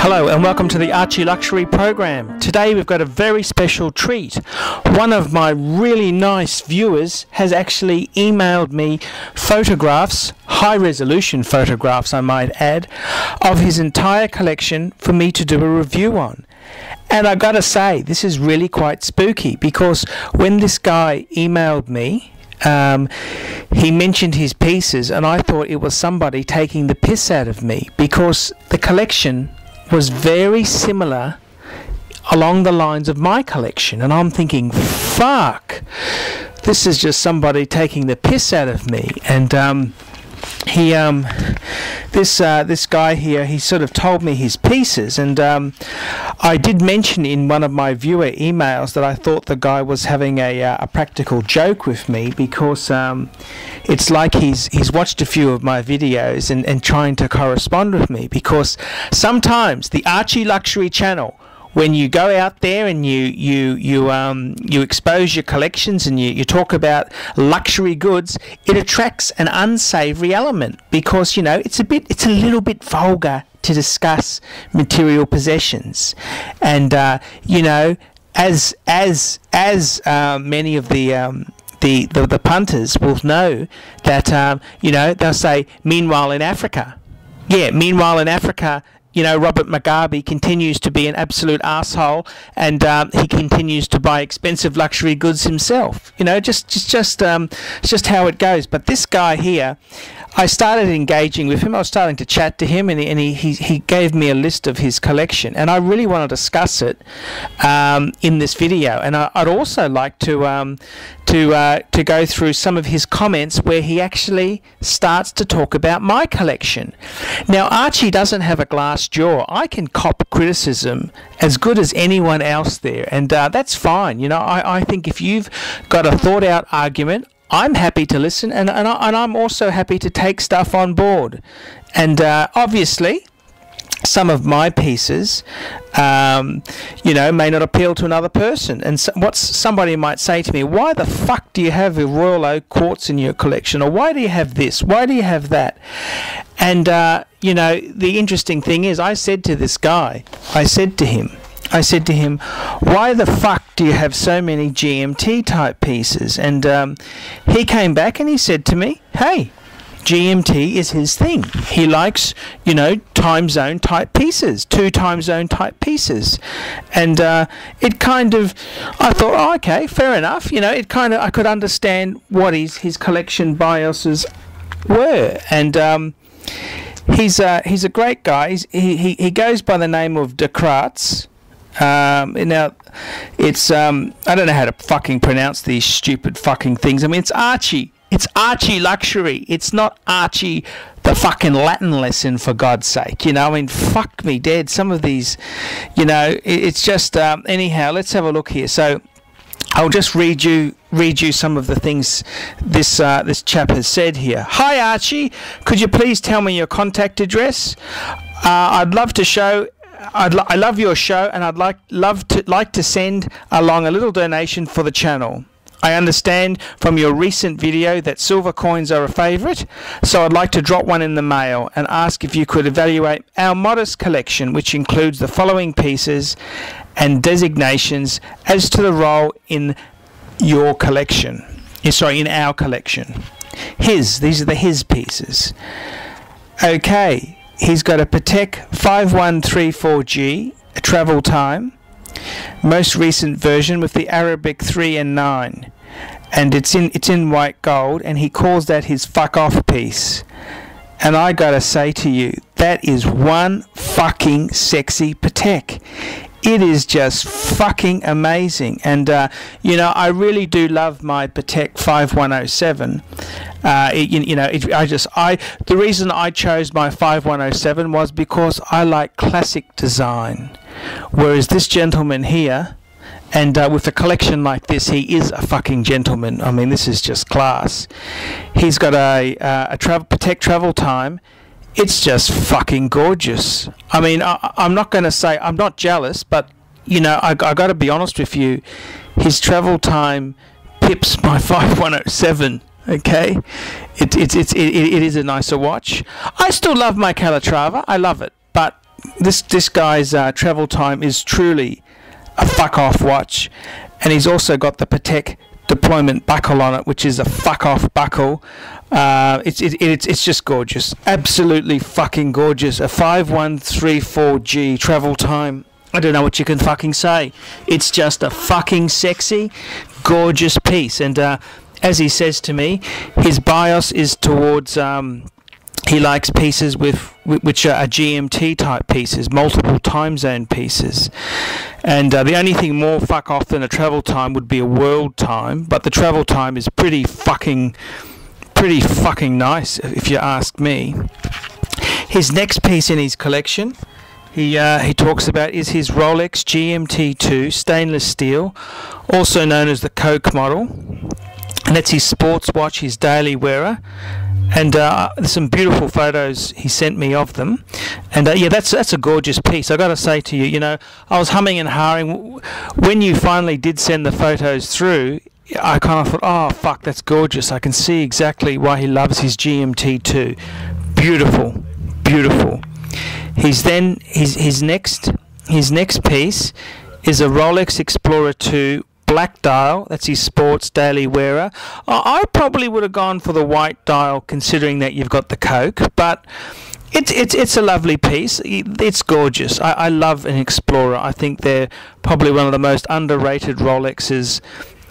Hello and welcome to the Archie Luxury program. Today we've got a very special treat. One of my really nice viewers has actually emailed me photographs, high resolution photographs I might add, of his entire collection for me to do a review on. And I gotta say, this is really quite spooky because when this guy emailed me, he mentioned his pieces and I thought it was somebody taking the piss out of me because the collection was very similar along the lines of my collection, and I'm thinking, fuck, this is just somebody taking the piss out of me. And this guy here, he sort of told me his pieces, and I did mention in one of my viewer emails that I thought the guy was having a practical joke with me because it's like he's watched a few of my videos and trying to correspond with me, because sometimes the Archie Luxury channel, when you go out there and you expose your collections and you talk about luxury goods, it attracts an unsavory element because, you know, it's a little bit vulgar to discuss material possessions, and you know, as many of the punters will know that you know, they'll say, meanwhile in Africa, you know, Robert Mugabe continues to be an absolute asshole, and he continues to buy expensive luxury goods himself. You know, it's just how it goes. But this guy here, I started engaging with him. I was starting to chat to him, and he gave me a list of his collection, and I really want to discuss it in this video. And I'd also like to go through some of his comments where he actually starts to talk about my collection. Now, Archie doesn't have a glass jaw. I can cop criticism as good as anyone else there, and that's fine. You know, I think if you've got a thought-out argument, I'm happy to listen, and I'm also happy to take stuff on board. And obviously, some of my pieces, you know, may not appeal to another person. And somebody might say to me, why the fuck do you have a Royal Oak quartz in your collection? Or why do you have this? Why do you have that? And, you know, the interesting thing is, I said to this guy, I said to him, why the fuck do you have so many GMT type pieces? And he came back and he said to me, hey, GMT is his thing. He likes, you know, time zone type pieces, 2 time zone type pieces. And it kind of, I thought, oh, okay, fair enough. You know, it kind of, I could understand what his collection biases were. And he's a great guy. He goes by the name of Descartes. Now, it's I don't know how to fucking pronounce these stupid fucking things. I mean, it's Archie. It's Archie Luxury. It's not Archie the fucking Latin lesson, for God's sake. You know, I mean, fuck me dead. Some of these, you know, it's just anyhow. Let's have a look here. So, I'll just read you some of the things this chap has said here. Hi Archie, could you please tell me your contact address? I'd love to show. I love your show, and I'd like to send along a little donation for the channel. I understand from your recent video that silver coins are a favourite, so I'd like to drop one in the mail and ask if you could evaluate our modest collection, which includes the following pieces and designations as to the role in your collection. Sorry, in our collection. These are his pieces. Okay. He's got a Patek 5134G, a travel time, most recent version with the Arabic 3 and 9, and it's in white gold, and he calls that his fuck off piece. And I gotta say to you, that is one fucking sexy Patek. It is just fucking amazing. And you know, I really do love my Patek 5107. You know, the reason I chose my 5107 was because I like classic design, whereas this gentleman here, and with a collection like this, he is a fucking gentleman. I mean, this is just class. He's got a Patek travel time. It's just fucking gorgeous. I mean, I'm not going to say I'm not jealous, but you know, I got to be honest with you. His travel time pips my 5107. Okay, it is a nicer watch. I still love my Calatrava. I love it, but this guy's travel time is truly a fuck off watch, and he's also got the Patek deployment buckle on it, which is a fuck off buckle. It's just gorgeous, absolutely fucking gorgeous. A 5134G travel time. I don't know what you can fucking say. It's just a fucking sexy, gorgeous piece. And as he says to me, his bias is towards he likes pieces which are GMT type pieces, multiple time zone pieces. And the only thing more fuck off than a travel time would be a world time, but the travel time is pretty fucking nice if you ask me. His next piece in his collection, he talks about, is his Rolex GMT2 stainless steel, also known as the Coke model, and that's his sports watch, his daily wearer. And there's some beautiful photos he sent me of them, and yeah, that's a gorgeous piece. I got to say to you, you know, I was humming and hawing when you finally did send the photos through. I kind of thought, oh fuck, that's gorgeous. I can see exactly why he loves his GMT2. Beautiful, beautiful. His next piece is a Rolex Explorer 2 black dial. That's his sports daily wearer. I probably would have gone for the white dial, considering that you've got the Coke, but it's a lovely piece. It's gorgeous. I love an Explorer. I think they're probably one of the most underrated Rolexes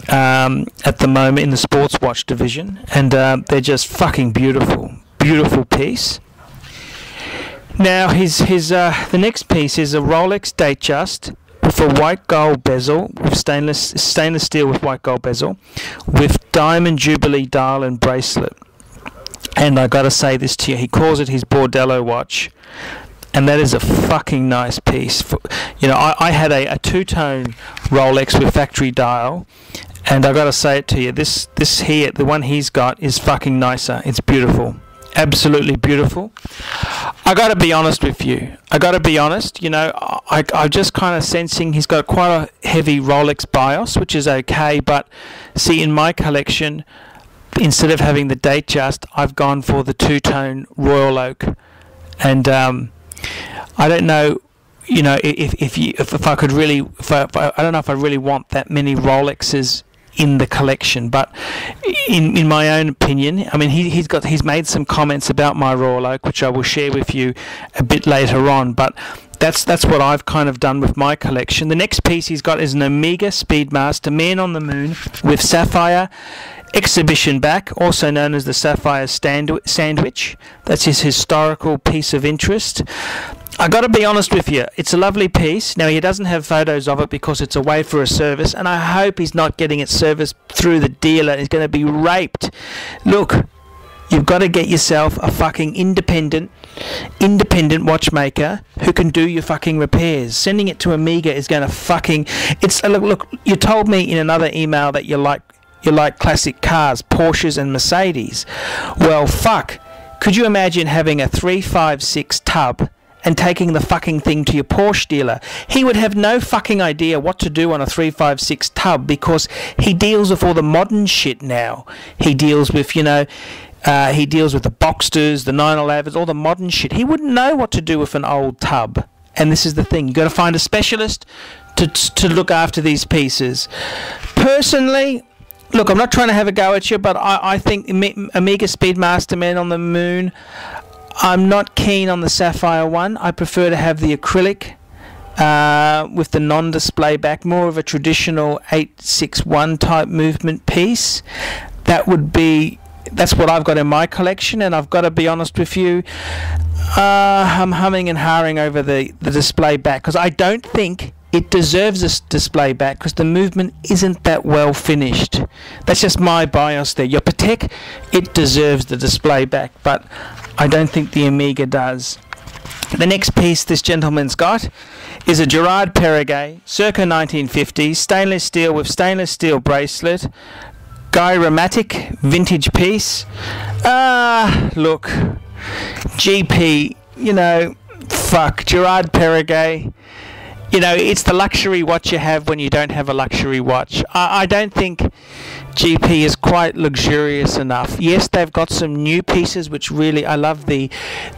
at the moment in the sports watch division, and they're just fucking beautiful piece. Now the next piece is a Rolex Datejust with a white gold bezel, with stainless steel with white gold bezel, with diamond jubilee dial and bracelet. And I gotta say this to you, he calls it his Bordello watch, and that is a fucking nice piece. You know, I had a two-tone Rolex with factory dial, and I gotta say it to you, this here, the one he's got, is fucking nicer. It's beautiful, absolutely beautiful. I got to be honest with you. You know, I'm just kind of sensing he's got quite a heavy Rolex bias, which is okay. But see, in my collection, instead of having the Datejust, I've gone for the two-tone Royal Oak. And I don't know, you know, if I could really, I don't know if I really want that many Rolexes in the collection, but in my own opinion, I mean, he's made some comments about my Royal Oak, which I will share with you a bit later on, but that's what I've kind of done with my collection. The next piece he's got is an Omega Speedmaster Man on the Moon with sapphire exhibition back, also known as the Sapphire Sandwich. That's his historical piece of interest. I got to be honest with you, it's a lovely piece. Now, he doesn't have photos of it because it's away for a service, and I hope he's not getting it serviced through the dealer. He's going to be raped. Look, you've got to get yourself a fucking independent watchmaker who can do your fucking repairs. Sending it to Omega is going to fucking... Look, you told me in another email that you like classic cars, Porsches and Mercedes. Well, fuck. Could you imagine having a 356 tub and taking the fucking thing to your Porsche dealer? He would have no fucking idea what to do on a 356 tub, because he deals with all the modern shit now. He deals with, you know, he deals with the Boxsters, the 911s, all the modern shit. He wouldn't know what to do with an old tub. And this is the thing, you've got to find a specialist to look after these pieces. Personally, look, I'm not trying to have a go at you, but I think Omega Speedmaster Man on the Moon, I'm not keen on the sapphire one. I prefer to have the acrylic with the non-display back, more of a traditional 861 type movement piece. That's what I've got in my collection, and I've got to be honest with you, I'm humming and hawing over the display back, because I don't think it deserves a display back, because the movement isn't that well finished. That's just my bias there. Your Patek, it deserves the display back, but I don't think the Omega does. The next piece this gentleman's got is a Gerard Perregay, circa 1950s, stainless steel with stainless steel bracelet, Gyromatic vintage piece. Look, GP, you know, fuck, Gerard Perregay. you know, it's the luxury watch you have when you don't have a luxury watch. I don't think GP is quite luxurious enough. Yes, they've got some new pieces which really, I love the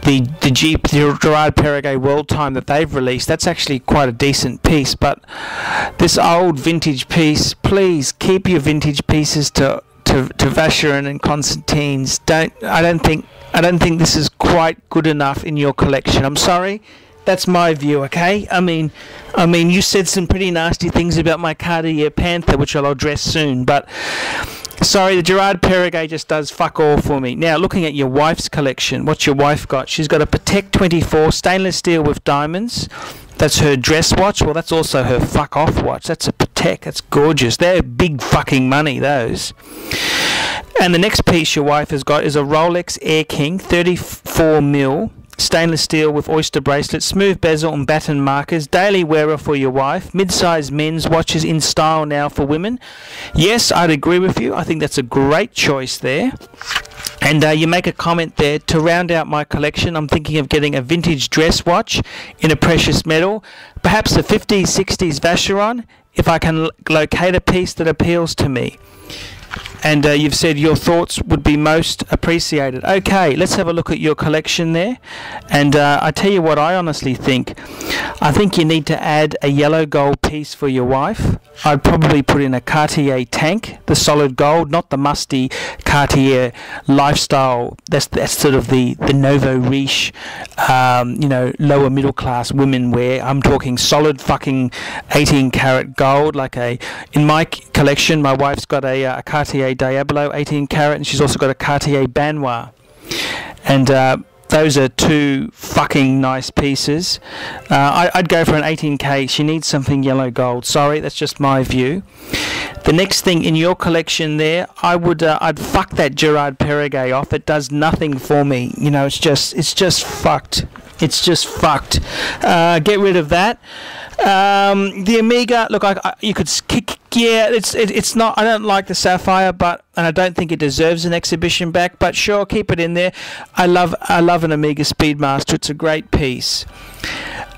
Gerard Perregaux World Time that they've released. That's actually quite a decent piece, but this old vintage piece, please keep your vintage pieces to Vacheron and Constantine's. I don't think this is quite good enough in your collection. I'm sorry. That's my view, okay? I mean, you said some pretty nasty things about my Cartier Panther, which I'll address soon, but sorry, the Gerard Perregaux just does fuck all for me. Now, looking at your wife's collection, what's your wife got? She's got a Patek 24 stainless steel with diamonds. That's her dress watch. Well, that's also her fuck off watch. That's a Patek. That's gorgeous. They're big fucking money, those. And the next piece your wife has got is a Rolex Air King 34mm. Stainless steel with oyster bracelet, smooth bezel and baton markers, daily wearer for your wife, mid-sized men's watches in style now for women. Yes, I'd agree with you. I think that's a great choice there. And you make a comment there, to round out my collection, I'm thinking of getting a vintage dress watch in a precious metal, perhaps a 50s, 60s Vacheron, if I can locate a piece that appeals to me. And you've said your thoughts would be most appreciated. Okay, let's have a look at your collection there. And I tell you what I honestly think. I think you need to add a yellow gold piece for your wife. I'd probably put in a Cartier tank, the solid gold, not the musty Cartier lifestyle. That's sort of the nouveau riche, you know, lower middle class women wear. I'm talking solid fucking 18 karat gold. Like in my collection, my wife's got a Cartier Diablo 18 karat, and she's also got a Cartier Banois. And those are two fucking nice pieces. I'd go for an 18K. She needs something yellow gold. Sorry, that's just my view. The next thing in your collection there, I'd fuck that Gerard Perregaux off. It does nothing for me. You know, it's just fucked. It's just fucked. Get rid of that. The Omega, look, you could kick. Yeah, it's not. I don't like the sapphire, and I don't think it deserves an exhibition back. But sure, keep it in there. I love an Omega Speedmaster. It's a great piece.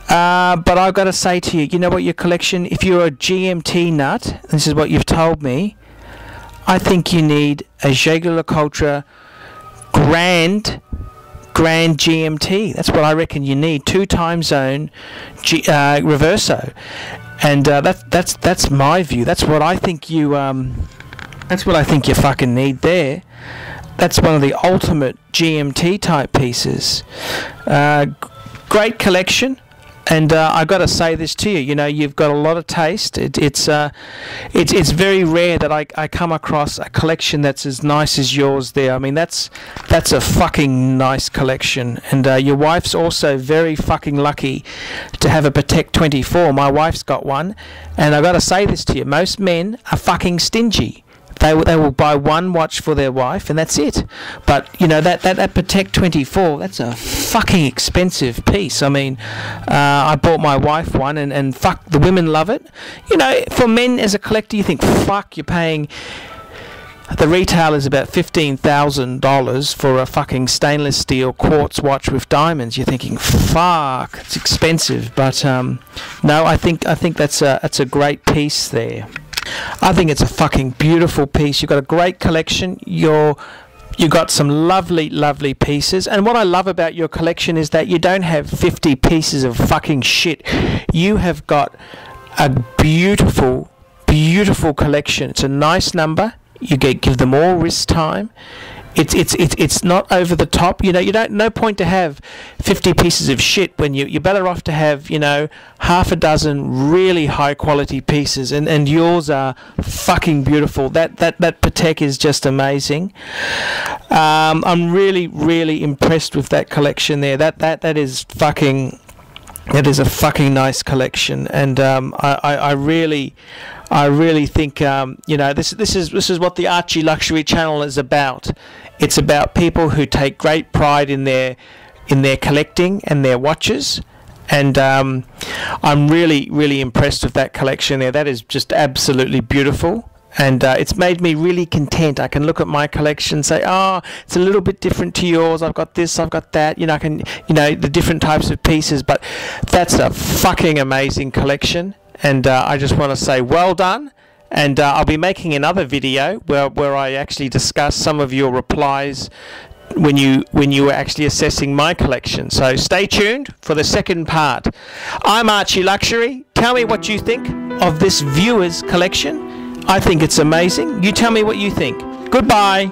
But I've got to say to you, you know what, your collection, if you're a GMT nut, this is what you've told me, I think you need a Jaeger-LeCoultre Grand GMT. That's what I reckon you need. 2 time zone reverso. And that's my view. That's what I think you fucking need there. That's one of the ultimate GMT type pieces. Great collection. And I got to say this to you. You know, you've got a lot of taste. It's very rare that I come across a collection that's as nice as yours there. I mean, that's a fucking nice collection. And your wife's also very fucking lucky to have a Patek 24. My wife's got one. And I got to say this to you. Most men are fucking stingy. They will buy one watch for their wife, and that's it. But you know that Patek 24, that's a fucking expensive piece. I mean, I bought my wife one, and fuck, the women love it. You know, for men as a collector, you think, fuck, you're paying. The retail is about $15,000 for a fucking stainless steel quartz watch with diamonds. You're thinking, fuck, it's expensive. But no, I think that's a great piece there. I think it's a fucking beautiful piece. You've got a great collection. You got some lovely pieces. And what I love about your collection is that you don't have 50 pieces of fucking shit. You have got a beautiful collection. It's a nice number. You give them all wrist time. It's not over the top. You know, no point to have 50 pieces of shit when you're better off to have, you know, half a dozen really high quality pieces, and yours are fucking beautiful. That Patek is just amazing. I'm really impressed with that collection there. That is a fucking nice collection, and I really think you know, this is what the Archie Luxury Channel is about. It's about people who take great pride in their collecting and their watches, and I'm really impressed with that collection there. That is just absolutely beautiful. And it's made me really content. I can look at my collection and say, oh, it's a little bit different to yours. I've got this, I've got that. You know, I can, you know, the different types of pieces. But that's a fucking amazing collection. And I just want to say well done. And I'll be making another video where I actually discuss some of your replies when you were actually assessing my collection. So stay tuned for the second part. I'm Archie Luxury. Tell me what you think of this viewer's collection. I think it's amazing. You tell me what you think. Goodbye.